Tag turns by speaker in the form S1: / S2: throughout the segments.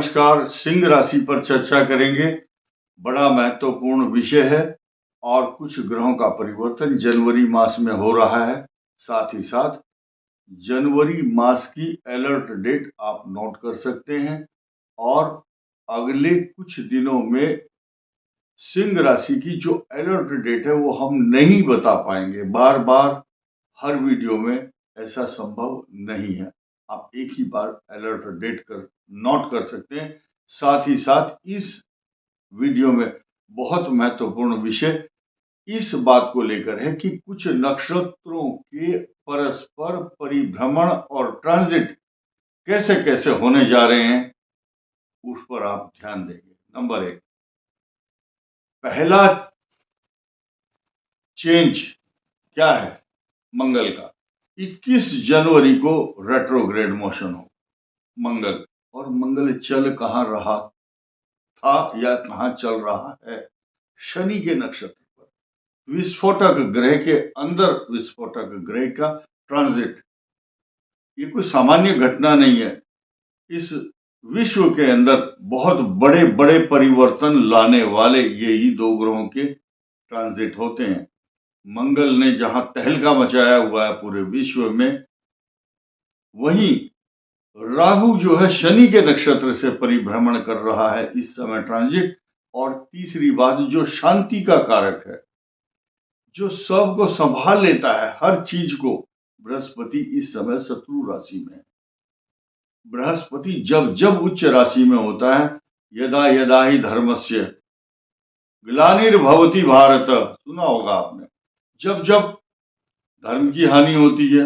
S1: नमस्कार। सिंह राशि पर चर्चा करेंगे। बड़ा महत्वपूर्ण विषय है और कुछ ग्रहों का परिवर्तन जनवरी मास में हो रहा है। साथ ही साथ जनवरी मास की अलर्ट डेट आप नोट कर सकते हैं और अगले कुछ दिनों में सिंह राशि की जो अलर्ट डेट है वो हम नहीं बता पाएंगे। बार बार हर वीडियो में ऐसा संभव नहीं है। आप एक ही बार अलर्ट डेट कर नोट कर सकते हैं। साथ ही साथ इस वीडियो में बहुत महत्वपूर्ण विषय इस बात को लेकर है कि कुछ नक्षत्रों के परस्पर परिभ्रमण और ट्रांजिट कैसे कैसे होने जा रहे हैं, उस पर आप ध्यान देंगे। नंबर 1, पहला चेंज क्या है? मंगल का 21 जनवरी को रेट्रोग्रेड मोशन हो मंगल, और मंगल चल कहां रहा था या कहां चल रहा है? शनि के नक्षत्र पर। विस्फोटक ग्रह के अंदर विस्फोटक ग्रह का ट्रांजिट, ये कोई सामान्य घटना नहीं है। इस विश्व के अंदर बहुत बड़े बड़े परिवर्तन लाने वाले यही दो ग्रहों के ट्रांजिट होते हैं। मंगल ने जहां तहलका मचाया हुआ है पूरे विश्व में, वहीं राहु जो है शनि के नक्षत्र से परिभ्रमण कर रहा है इस समय ट्रांजिट। और तीसरी बात, जो शांति का कारक है, जो सबको संभाल लेता है हर चीज को, बृहस्पति इस समय शत्रु राशि में है। बृहस्पति जब जब उच्च राशि में होता है, यदा यदा ही धर्मस्य ग्लानिर्भवति भारत, सुना होगा आपने। जब जब धर्म की हानि होती है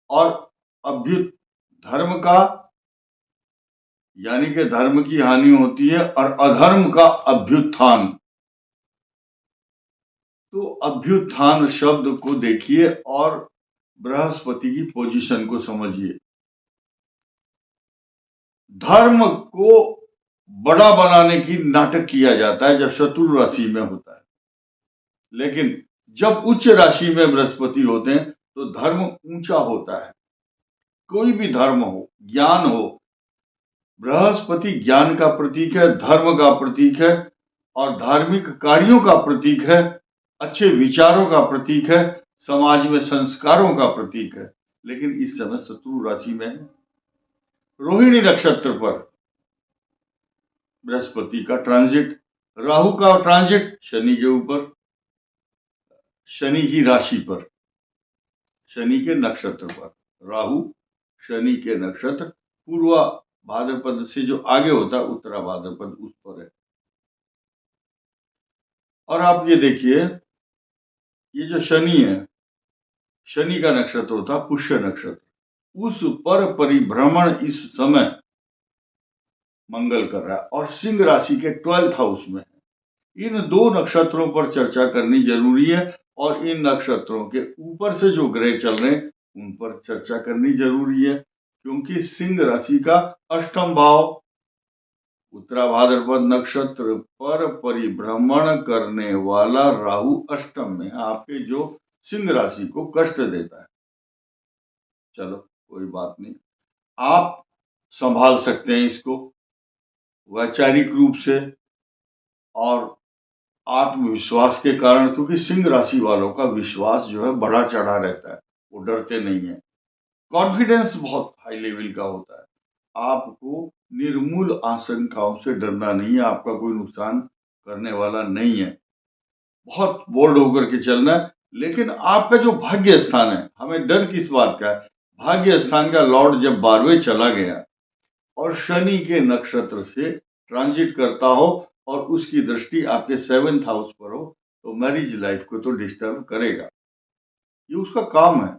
S1: और अभ्युत धर्म का, यानी कि धर्म की हानि होती है और अधर्म का अभ्युत्थान, तो अभ्युत्थान शब्द को देखिए और बृहस्पति की पोजीशन को समझिए। धर्म को बड़ा बनाने की नाटक किया जाता है जब शत्रु राशि में होता है, लेकिन जब उच्च राशि में बृहस्पति होते हैं तो धर्म ऊंचा होता है। कोई भी धर्म हो, ज्ञान हो, बृहस्पति ज्ञान का प्रतीक है, धर्म का प्रतीक है और धार्मिक कार्यों का प्रतीक है, अच्छे विचारों का प्रतीक है, समाज में संस्कारों का प्रतीक है। लेकिन इस समय शत्रु राशि में है। रोहिणी नक्षत्र पर बृहस्पति का ट्रांजिट, राहु का ट्रांजिट शनि के ऊपर, शनि की राशि पर, शनि के नक्षत्र पर। राहु शनि के नक्षत्र पूर्वा भाद्रपद से जो आगे होता है, उत्तरा भाद्रपद, उस पर है। और आप ये देखिए, ये जो शनि है, शनि का नक्षत्र होता है पुष्य नक्षत्र, उस पर परिभ्रमण इस समय मंगल कर रहा है और सिंह राशि के 12th हाउस में है। इन दो नक्षत्रों पर चर्चा करनी जरूरी है और इन नक्षत्रों के ऊपर से जो ग्रह चल रहे हैं उन पर चर्चा करनी जरूरी है, क्योंकि सिंह राशि का अष्टम भाव उत्तरा भाद्रपद नक्षत्र पर परिभ्रमण करने वाला राहु अष्टम में आपके जो सिंह राशि को कष्ट देता है। चलो कोई बात नहीं, आप संभाल सकते हैं इसको वैचारिक रूप से और आत्मविश्वास के कारण, क्योंकि सिंह राशि वालों का विश्वास जो है बढ़ा चढ़ा रहता है, वो डरते नहीं है। कॉन्फिडेंस बहुत हाई लेवल का होता है। आपको निर्मूल आशंकाओं से डरना नहीं है, आपका कोई नुकसान करने वाला नहीं है। बहुत बोल्ड होकर के चलना है। लेकिन आपका जो भाग्य स्थान है, हमें डर किस बात का है? भाग्य स्थान का लॉर्ड जब 12वें चला गया और शनि के नक्षत्र से ट्रांजिट करता हो और उसकी दृष्टि आपके 7th हाउस पर हो, तो मैरिज लाइफ को तो डिस्टर्ब करेगा, ये उसका काम है।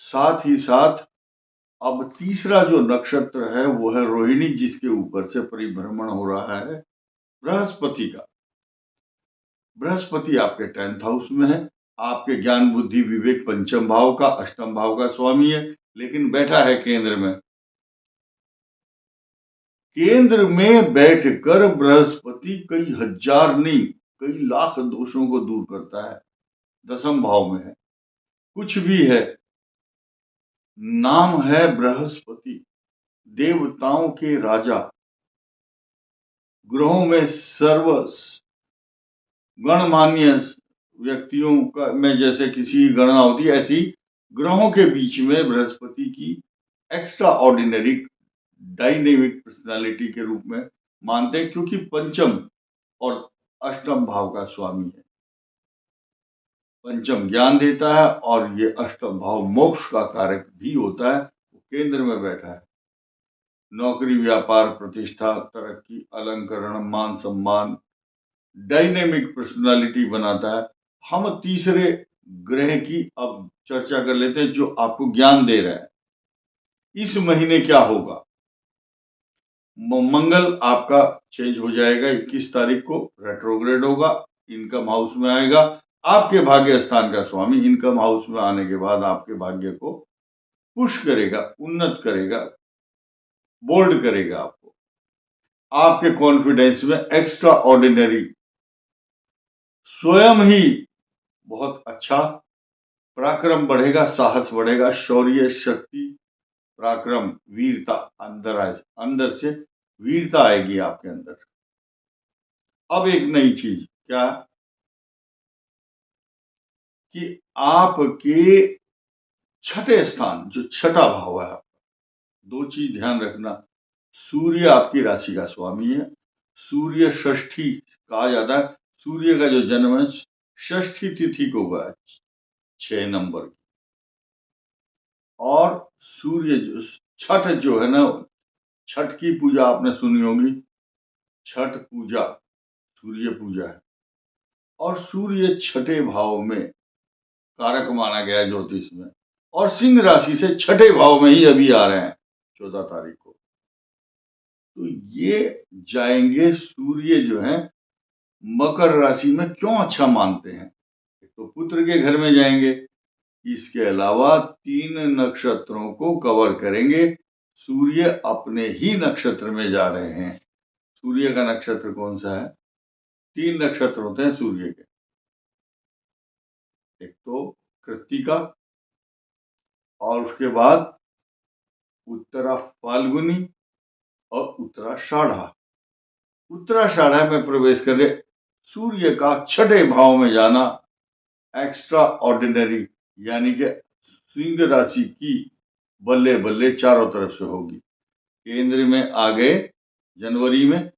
S1: साथ ही साथ अब तीसरा जो नक्षत्र है वो है रोहिणी, जिसके ऊपर से परिभ्रमण हो रहा है बृहस्पति का। बृहस्पति आपके 10th हाउस में है, आपके ज्ञान बुद्धि विवेक पंचम भाव का, अष्टम भाव का स्वामी है, लेकिन बैठा है केंद्र में। केंद्र में बैठकर बृहस्पति कई हजार नहीं, कई लाख दोषों को दूर करता है। 10th भाव में है, कुछ भी है नाम है बृहस्पति, देवताओं के राजा, ग्रहों में सर्व गणमान्य व्यक्तियों का में जैसे किसी की गणना होती है, ऐसी ग्रहों के बीच में बृहस्पति की एक्स्ट्रा ऑर्डिनरी डायनेमिक पर्सनालिटी के रूप में मानते हैं, क्योंकि पंचम और अष्टम भाव का स्वामी है। पंचम ज्ञान देता है और ये अष्टम भाव मोक्ष का कारक भी होता है। वो केंद्र में बैठा है। नौकरी, व्यापार, प्रतिष्ठा, तरक्की, अलंकरण, मान सम्मान, डायनेमिक पर्सनालिटी बनाता है। हम तीसरे ग्रह की अब चर्चा कर लेते हैं जो आपको ज्ञान दे रहा है। इस महीने क्या होगा? मंगल आपका चेंज हो जाएगा, 21 तारीख को रेट्रोग्रेड होगा, इनकम हाउस में आएगा। आपके भाग्य स्थान का स्वामी इनकम हाउस में आने के बाद आपके भाग्य को पुश करेगा, उन्नत करेगा, बोल्ड करेगा आपको। आपके कॉन्फिडेंस में एक्स्ट्रा ऑर्डिनरी, स्वयं ही बहुत अच्छा पराक्रम बढ़ेगा, साहस बढ़ेगा, शौर्य, शक्ति, पराक्रम, वीरता अंदर से वीरता आएगी आपके अंदर। अब एक नई चीज क्या कि आपके छठे स्थान, जो छठा भाव है आपका, दो चीज ध्यान रखना। सूर्य आपकी राशि का स्वामी है। सूर्य षष्ठी कहा जाता है। सूर्य का जो जन्म है षष्ठी तिथि को हुआ है, 6 नंबर की। और सूर्य जो छठ जो है ना, छठ की पूजा आपने सुनी होगी। छठ पूजा सूर्य पूजा है और सूर्य छठे भाव में कारक माना गया है ज्योतिष में, और सिंह राशि से छठे भाव में ही अभी आ रहे हैं 14 तारीख को। तो ये जाएंगे, सूर्य जो है मकर राशि में क्यों अच्छा मानते हैं? तो पुत्र के घर में जाएंगे, इसके अलावा 3 नक्षत्रों को कवर करेंगे। सूर्य अपने ही नक्षत्र में जा रहे हैं। सूर्य का नक्षत्र कौन सा है? 3 नक्षत्र होते हैं सूर्य के, एक तो कृत्तिका, और उसके बाद उत्तरा फाल्गुनी और उत्तराषाढ़ा। उत्तराषाढ़ा में प्रवेश करे सूर्य का छठे भाव में जाना एक्स्ट्रा ऑर्डिनरी, यानी कि सिंह राशि की बल्ले बल्ले चारों तरफ से होगी। केंद्र में आ गए जनवरी में,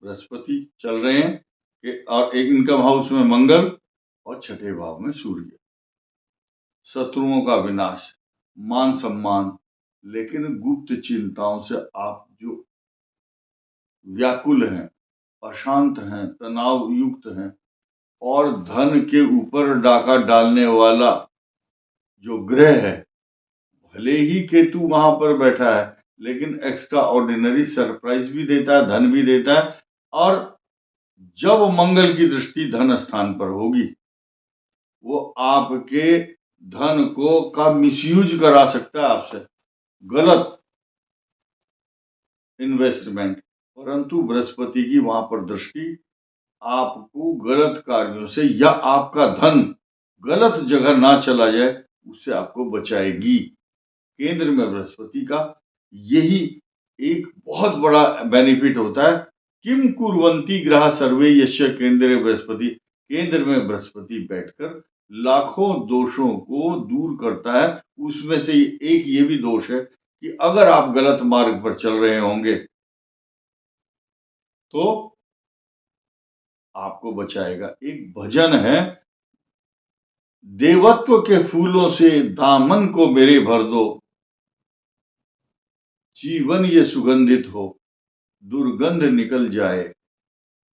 S1: बृहस्पति चल रहे हैं, और एक इनकम हाउस में मंगल और छठे भाव में सूर्य। शत्रुओं का विनाश, मान सम्मान, लेकिन गुप्त चिंताओं से आप जो व्याकुल हैं, अशांत हैं, तनाव युक्त हैं, और धन के ऊपर डाका डालने वाला जो ग्रह है, भले ही केतु वहां पर बैठा है, लेकिन एक्स्ट्रा ऑर्डिनरी सरप्राइज भी देता है, धन भी देता है। और जब मंगल की दृष्टि धन स्थान पर होगी, वो आपके धन को का मिसयूज करा सकता है आपसे, गलत इन्वेस्टमेंट। परंतु बृहस्पति की वहां पर दृष्टि आपको गलत कार्यों से, या आपका धन गलत जगह ना चला जाए, उससे आपको बचाएगी। केंद्र में बृहस्पति का यही एक बहुत बड़ा बेनिफिट होता है। किम कुर्वन्ति ग्रह सर्वे यस्य केंद्रे बृहस्पति। केंद्र में बृहस्पति बैठकर लाखों दोषों को दूर करता है। उसमें से एक ये भी दोष है कि अगर आप गलत मार्ग पर चल रहे होंगे तो आपको बचाएगा। एक भजन है, देवत्व के फूलों से दामन को मेरे भर दो, जीवन ये सुगंधित हो, दुर्गंध निकल जाए,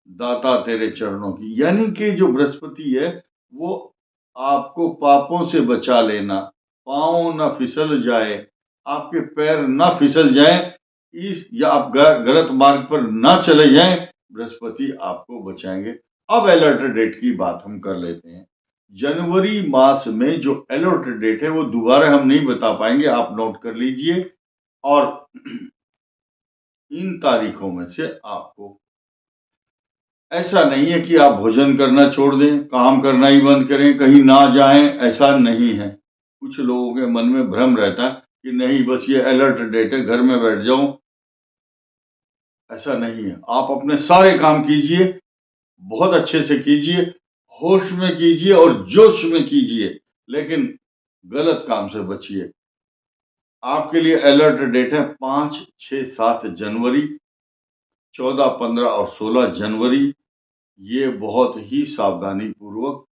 S1: दाता तेरे चरणों की। यानी कि जो बृहस्पति है वो आपको पापों से बचा लेना, पांव ना फिसल जाए, आपके पैर ना फिसल जाए, या आप गलत मार्ग पर ना चले जाएं, बृहस्पति आपको बचाएंगे। अब अलर्ट डेट की बात हम कर लेते हैं। जनवरी मास में जो अलर्ट डेट है वो दोबारा हम नहीं बता पाएंगे, आप नोट कर लीजिए। और इन तारीखों में से आपको, ऐसा नहीं है कि आप भोजन करना छोड़ दें, काम करना ही बंद करें, कहीं ना जाएं, ऐसा नहीं है। कुछ लोगों के मन में भ्रम रहता कि नहीं बस ये अलर्ट डेट है, घर में बैठ जाऊं। ऐसा नहीं है। आप अपने सारे काम कीजिए, बहुत अच्छे से कीजिए, होश में कीजिए और जोश में कीजिए, लेकिन गलत काम से बचिए। आपके लिए अलर्ट डेट है 5, 6, 7 जनवरी, 14, 15 और 16 जनवरी। ये बहुत ही सावधानी पूर्वक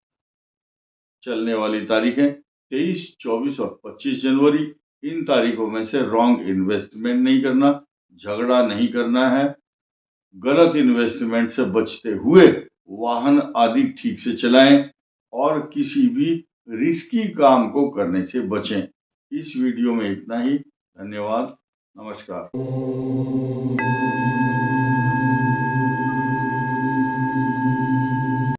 S1: चलने वाली तारीखें। 23, 24 और 25 जनवरी, इन तारीखों में से रॉन्ग इन्वेस्टमेंट नहीं करना, झगड़ा नहीं करना है, गलत इन्वेस्टमेंट से बचते हुए वाहन आदि ठीक से चलाएं और किसी भी रिस्की काम को करने से बचें। इस वीडियो में इतना ही। धन्यवाद। नमस्कार।